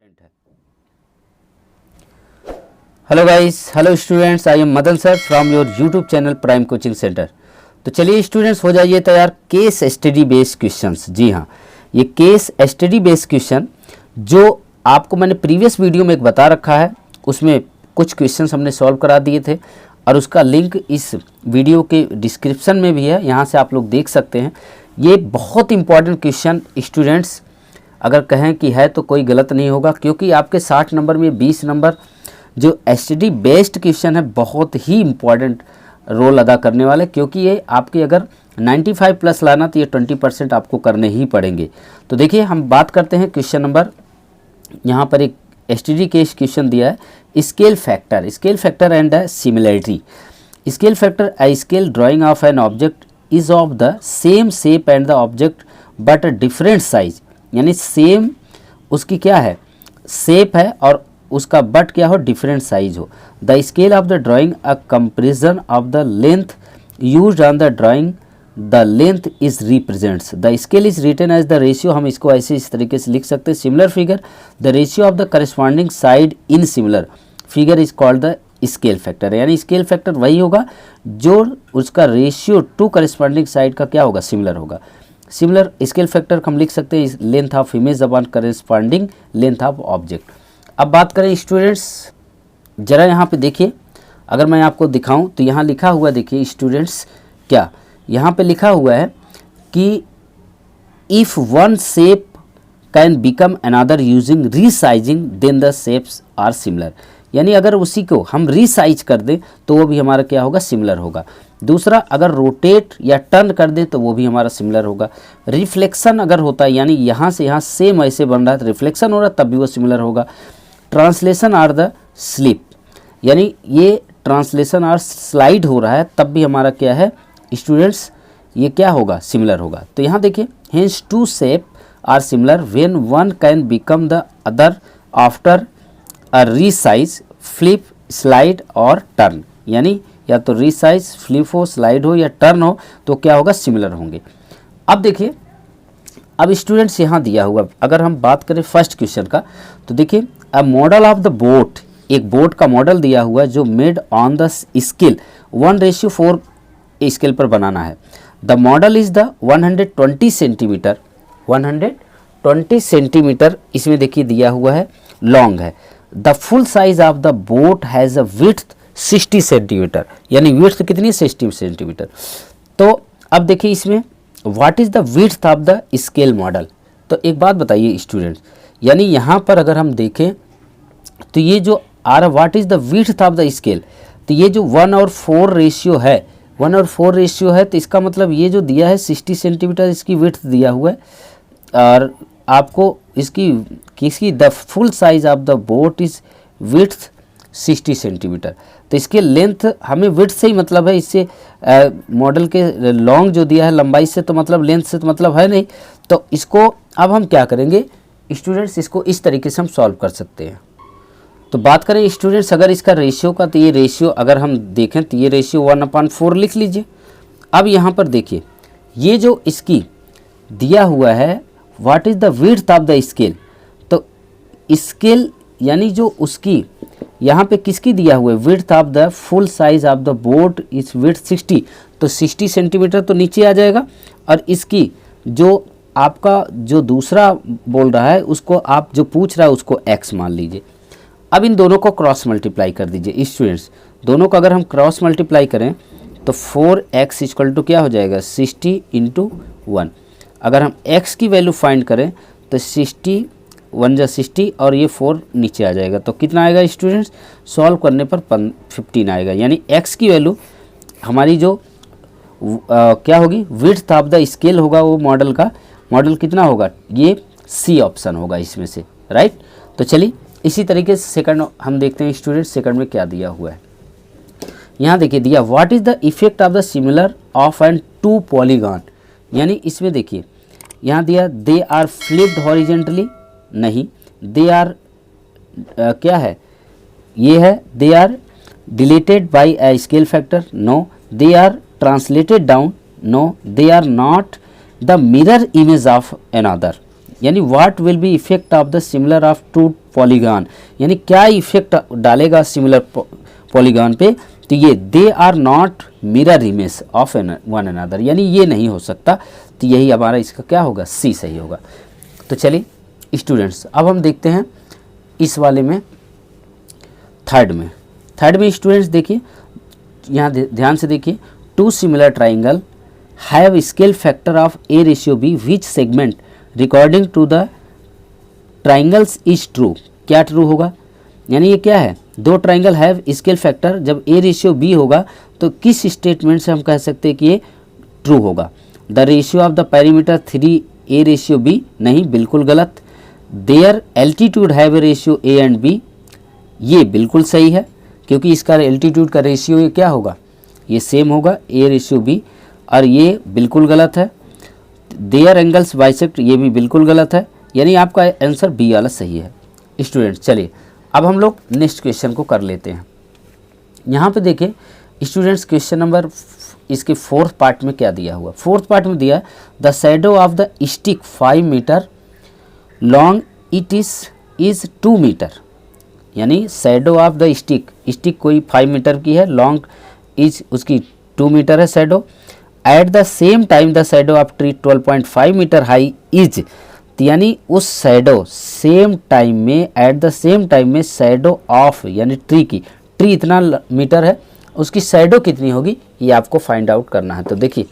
है। Hello guys, hello students, I am Madan sir from your YouTube channel prime coaching centre. तो चलिए students, हो जाइए तैयार केस स्टडी बेस्ड क्वेश्चंस। जी हाँ, ये केस स्टडी बेस्ड क्वेश्चन जो आपको मैंने प्रीवियस वीडियो में एक बता रखा है, उसमें कुछ क्वेश्चंस हमने सॉल्व करा दिए थे और उसका लिंक इस वीडियो के डिस्क्रिप्शन में भी है, यहाँ से आप लोग देख सकते हैं। ये बहुत इंपॉर्टेंट क्वेश्चन स्टूडेंट्स अगर कहें कि है तो कोई गलत नहीं होगा, क्योंकि आपके 60 नंबर में 20 नंबर जो एसटीडी बेस्ड क्वेश्चन है बहुत ही इम्पॉर्टेंट रोल अदा करने वाले, क्योंकि ये आपके अगर 95 प्लस लाना तो ये 20% आपको करने ही पड़ेंगे। तो देखिए हम बात करते हैं क्वेश्चन नंबर, यहाँ पर एक एसटीडी केस क्वेश्चन दिया है, scale factor and similarity. Scale factor a scale drying of an object is of the same shape and the object but different size, यानी सेम उसकी क्या है शेप है और उसका बट क्या हो डिफरेंट साइज हो। The scale of the drawing a comparison of the length used on the drawing, the length is represents. The scale is written as the ratio, हम इसको ऐसे इस तरीके से लिख सकते हैं, similar figure the ratio of the corresponding side in similar figure is called the scale factor. यानी स्केल फैक्टर वही होगा जो उसका रेशियो टू करस्पॉन्डिंग साइड का क्या होगा सिमिलर होगा। सिमिलर स्केल फैक्टर हम लिख सकते हैं length of image upon corresponding length of object. अब बात करें स्टूडेंट्स, जरा यहाँ पे देखिए, अगर मैं आपको दिखाऊं तो यहाँ लिखा हुआ देखिए स्टूडेंट्स, क्या यहाँ पे लिखा हुआ है कि if one shape can become another using resizing then the shapes are similar. यानी अगर उसी को हम रीसाइज कर दें तो वो भी हमारा क्या होगा सिमिलर होगा। दूसरा, अगर रोटेट या टर्न कर दें तो वो भी हमारा सिमिलर होगा। रिफ्लेक्शन अगर होता है, यानी यहाँ से यहाँ सेम ऐसे बन रहा है तो रिफ्लेक्शन हो रहा है तब भी वो सिमिलर होगा। ट्रांसलेशन आर द स्लिप, यानी ये ट्रांसलेशन आर स्लाइड हो रहा है तब भी हमारा क्या है स्टूडेंट्स ये क्या होगा सिमिलर होगा। तो यहाँ देखिए, hence two shape are similar when one can become the other after a resize, flip, slide और टर्न। यानी या तो रीसाइज, फ्लिप हो, स्लाइड हो या टर्न हो तो क्या होगा सिमिलर होंगे। अब देखिए, अब स्टूडेंट्स यहाँ दिया हुआ, अगर हम बात करें फर्स्ट क्वेश्चन का तो देखिए, a model of the boat, एक बोट का मॉडल दिया हुआ है जो made on the scale 1:4 scale पर बनाना है। The model is the 120 centimetre, 120 centimetre इसमें देखिए दिया हुआ है, लॉन्ग है। The full size of the boat has a width 60 centimetre, यानी विड्थ कितनी 60 सेंटीमीटर। तो अब देखिए इसमें what is the width of the scale model. तो एक बात बताइए स्टूडेंट्स, यानी यहाँ पर अगर हम देखें तो ये जो what is the width of the scale, तो ये जो 1:4 रेशियो है, 1:4 रेशियो है, तो इसका मतलब ये जो दिया है 60 सेंटीमीटर इसकी विड्थ दिया हुआ है और आपको इसकी किसकी the full size of the boat is width 60 centimetre. तो इसके लेंथ हमें विड्थ से ही मतलब है, इससे मॉडल के लॉन्ग जो दिया है लंबाई से तो मतलब लेंथ से तो मतलब है नहीं। तो इसको अब हम क्या करेंगे स्टूडेंट्स, इसको इस तरीके से हम सॉल्व कर सकते हैं। तो बात करें स्टूडेंट्स अगर इसका रेशियो का, तो ये रेशियो अगर हम देखें तो ये रेशियो 1/4 लिख लीजिए। अब यहाँ पर देखिए, ये जो इसकी दिया हुआ है what is the width of the scale, तो स्केल यानी जो उसकी यहाँ पे किसकी दिया हुआ है width of the full size of the boat is width 60, तो 60 सेंटीमीटर तो नीचे आ जाएगा और इसकी जो आपका जो दूसरा बोल रहा है उसको आप जो पूछ रहा है उसको x मान लीजिए। अब इन दोनों को क्रॉस मल्टीप्लाई कर दीजिए स्टूडेंट्स, दोनों को अगर हम क्रॉस मल्टीप्लाई करें तो 4x इक्वल टू क्या हो जाएगा 60 × 1। अगर हम x की वैल्यू फाइंड करें तो 60 1 जा 60 और ये 4 नीचे आ जाएगा, तो कितना आएगा स्टूडेंट्स सॉल्व करने पर 15 आएगा। यानी x की वैल्यू हमारी जो क्या होगी विड्थ ऑफ द स्केल होगा, वो मॉडल का मॉडल कितना होगा, ये सी ऑप्शन होगा इसमें से, राइट। तो चलिए इसी तरीके से सेकंड हम देखते हैं स्टूडेंट्स, सेकंड में क्या दिया हुआ है। यहाँ देखिए दिया what is the effect of the similar of and two polygon, यानी इसमें देखिए यहाँ दिया दे आर फ्लिप्ड हॉरिजेंटली, नहीं, दे आर क्या है ये है they are deleted by a scale factor, no, they are translated down, no, they are not the mirror image of another, यानी what will be effect of the similar of two polygon, यानी क्या effect डालेगा similar polygon पे, तो ये they are not mirror image of one another, यानी ये नहीं हो सकता। तो यही हमारा इसका क्या होगा, सी सही होगा। तो चलिए स्टूडेंट्स अब हम देखते हैं इस वाले में थर्ड में स्टूडेंट्स देखिए यहाँ ध्यान से देखिए, two similar triangle have scale factor of a ratio b which segment recording to the triangles is true, क्या ट्रू होगा, यानी ये क्या है, दो ट्राइंगल हैव स्केल फैक्टर, जब ए रेशियो बी होगा तो किस स्टेटमेंट से हम कह सकते हैं कि ये ट्रू होगा। The ratio of the perimeter 3 a ratio b, नहीं बिल्कुल गलत। Their altitude have a ratio a and b, ये बिल्कुल सही है क्योंकि इसका एल्टीट्यूड का रेशियो ये क्या होगा, ये सेम होगा ए रेशियो बी, और ये बिल्कुल गलत है। देयर एंगल्स बाइसेक्ट, ये भी बिल्कुल गलत है, यानी आपका आंसर बी वाला सही है। स्टूडेंट चलिए अब हम लोग नेक्स्ट क्वेश्चन को कर लेते हैं। यहाँ पे देखिए स्टूडेंट्स क्वेश्चन नंबर इसके फोर्थ पार्ट में क्या दिया हुआ, फोर्थ पार्ट में दिया the shadow of the stick 5 meter long it is 2 meter, यानी शैडो ऑफ द स्टिक कोई 5 मीटर की है, लॉन्ग इज उसकी 2 मीटर है shadow. At the same time the shadow of tree 12.5 meter high is, यानी उस शैडो सेम टाइम में, at the same time में शैडो ऑफ यानी ट्री इतना मीटर है, उसकी शैडो कितनी होगी ये आपको फाइंड आउट करना है। तो देखिए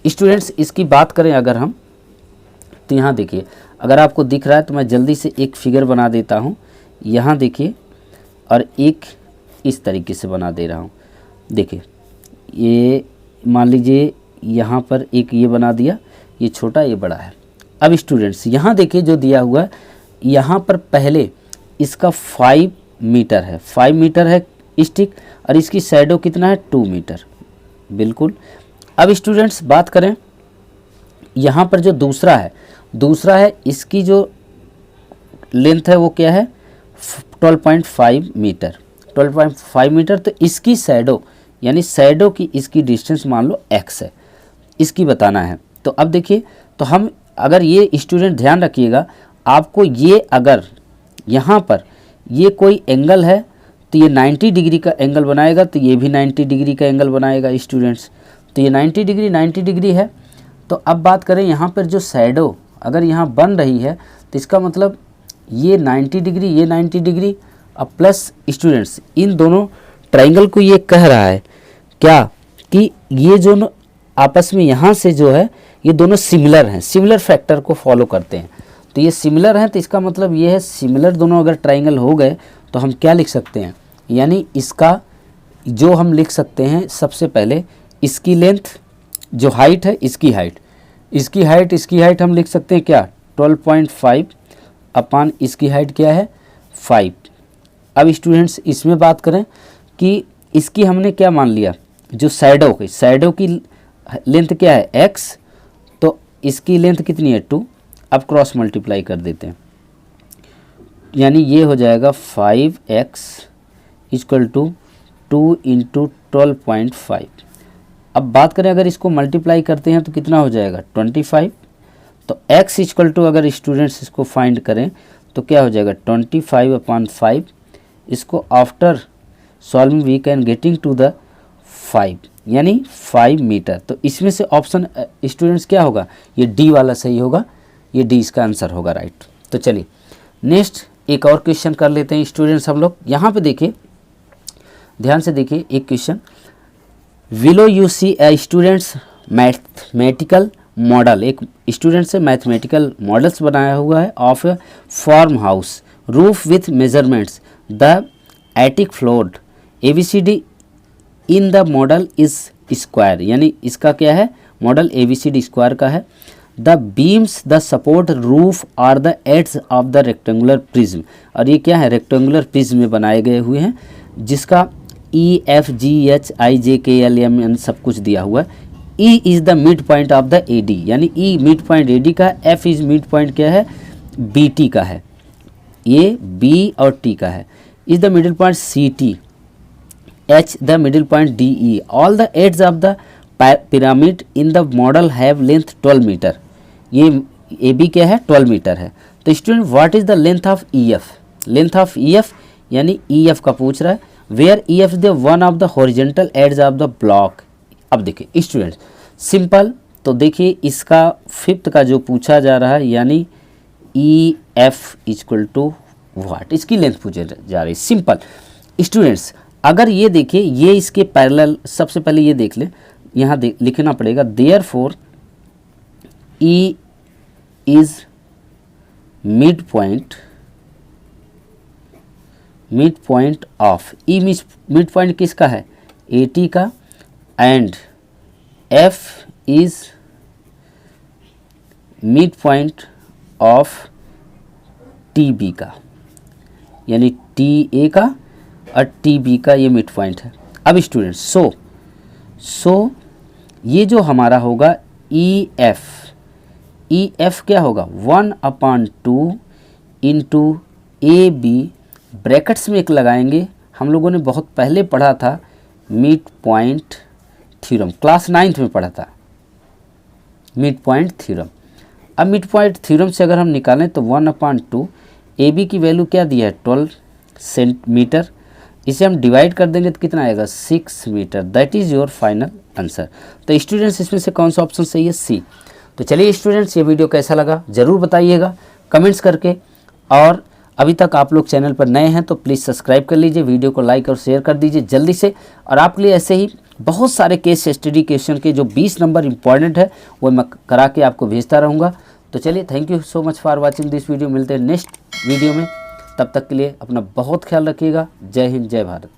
स्टूडेंट्स इसकी बात करें अगर हम, तो यहाँ देखिए अगर आपको दिख रहा है तो मैं जल्दी से एक फिगर बना देता हूँ, यहाँ देखिए और एक इस तरीके से बना दे रहा हूँ। देखिए ये मान लीजिए यहाँ पर एक ये बना दिया, ये छोटा ये बड़ा है। अब स्टूडेंट्स यहाँ देखिए जो दिया हुआ है, यहाँ पर पहले इसका 5 मीटर है, 5 मीटर है स्टिक, और इसकी शैडो कितना है 2 मीटर, बिल्कुल। अब स्टूडेंट्स बात करें यहाँ पर जो दूसरा है इसकी जो लेंथ है वो क्या है 12.5 मीटर, 12.5 मीटर। तो इसकी शैडो यानी शैडो की इसकी डिस्टेंस मान लो x है, इसकी बताना है। तो अब देखिए तो हम अगर ये स्टूडेंट ध्यान रखिएगा, आपको ये अगर यहाँ पर ये कोई एंगल है तो ये 90 डिग्री का एंगल बनाएगा, तो ये भी 90 डिग्री का एंगल बनाएगा स्टूडेंट्स। तो ये 90 डिग्री है। तो अब बात करें यहाँ पर जो शैडो अगर यहाँ बन रही है तो इसका मतलब ये 90 डिग्री, ये 90 डिग्री, अब प्लस स्टूडेंट्स इन दोनों ट्राइंगल को ये कह रहा है क्या कि ये जो आपस में यहाँ से जो है ये दोनों सिमिलर हैं, सिमिलर फैक्टर को फॉलो करते हैं। तो ये सिमिलर हैं तो इसका मतलब ये है सिमिलर दोनों अगर ट्राइंगल हो गए तो हम क्या लिख सकते हैं, यानी इसका जो हम लिख सकते हैं सबसे पहले इसकी लेंथ जो हाइट है इसकी हाइट हम लिख सकते हैं क्या 12.5 अपान इसकी हाइट क्या है 5। अब स्टूडेंट्स इसमें बात करें कि इसकी हमने क्या मान लिया, जो शैडो की लेंथ क्या है x, तो इसकी लेंथ कितनी है 2। अब क्रॉस मल्टीप्लाई कर देते हैं, यानी ये हो जाएगा 5x इक्वल टू 2 इंटू 12.5। अब बात करें अगर इसको मल्टीप्लाई करते हैं तो कितना हो जाएगा 25। तो x इक्वल टू अगर स्टूडेंट्स इसको फाइंड करें तो क्या हो जाएगा 25 अपॉन 5। इसको after solving we can getting to the 5 यानी 5 मीटर। तो इसमें से ऑप्शन स्टूडेंट्स क्या होगा, ये डी वाला सही होगा, ये डी इसका आंसर होगा राइट। तो चलिए नेक्स्ट एक और क्वेश्चन कर लेते हैं स्टूडेंट्स हम लोग। यहाँ पे देखिए ध्यान से देखिए एक question, below you see a students mathematical model, एक स्टूडेंट से मैथमेटिकल मॉडल्स बनाया हुआ है of a farm house roof with measurements the attic floor ABCD in the model is square, यानी इसका क्या है मॉडल ABCD स्क्वायर का है। The beams the support roof are the edges of the rectangular prism, और ये क्या है रेक्टेंगुलर प्रिज्म में बनाए गए हुए हैं जिसका EFGHIJKLMN सब कुछ दिया हुआ है। E is the mid point of the AD, यानी E मिड पॉइंट AD का, F इज मिड पॉइंट क्या है BT का है, ये B और T का है। Is the middle point CT, H the middle point DE। All the edges of the pyramid in the model have length 12 meter, ये ए बी क्या है 12 मीटर है। तो student what is the length of E F, length of E F यानी E F का पूछ रहा है, where E F the one of the horizontal edges of the block. अब देखिए स्टूडेंट्स सिंपल, तो देखिए इसका फिफ्थ का जो पूछा जा रहा है यानी E F equal to what, इसकी लेंथ पूछे जा रही है। सिंपल स्टूडेंट्स, अगर ये देखिए ये इसके पैरेलल, सबसे पहले ये देख लें, यहाँ लिखना पड़ेगा therefore E is mid point of, E mid point किसका है 80 का, and F is mid point of T B का, यानी टी ए का और टी बी का ये मिड पॉइंट है। अब स्टूडेंट्स सो ये जो हमारा होगा ई एफ क्या होगा 1/2 इंटू ए बी, ब्रैकेट्स में एक लगाएंगे, हम लोगों ने बहुत पहले पढ़ा था mid point theorem, class 9th में पढ़ा था मिड पॉइंट थ्योरम। अब मिड पॉइंट थ्योरम से अगर हम निकालें तो 1/2 ए बी की वैल्यू क्या दी है 12 सेंटीमीटर, इसे हम डिवाइड कर देंगे तो कितना आएगा 6 metre, that is your final answer. तो स्टूडेंट्स इसमें से कौन सा ऑप्शन सही है सी। तो चलिए स्टूडेंट्स ये वीडियो कैसा लगा ज़रूर बताइएगा कमेंट्स करके, और अभी तक आप लोग चैनल पर नए हैं तो प्लीज़ सब्सक्राइब कर लीजिए, वीडियो को लाइक और शेयर कर दीजिए जल्दी से। और आपके लिए ऐसे ही बहुत सारे केस स्टडी क्वेश्चन के जो 20 नंबर इंपॉर्टेंट है वो मैं करा के आपको भेजता रहूँगा। तो चलिए thank you so much for watching this video, मिलते हैं नेक्स्ट वीडियो में, तब तक के लिए अपना बहुत ख्याल रखिएगा। जय हिंद जय भारत।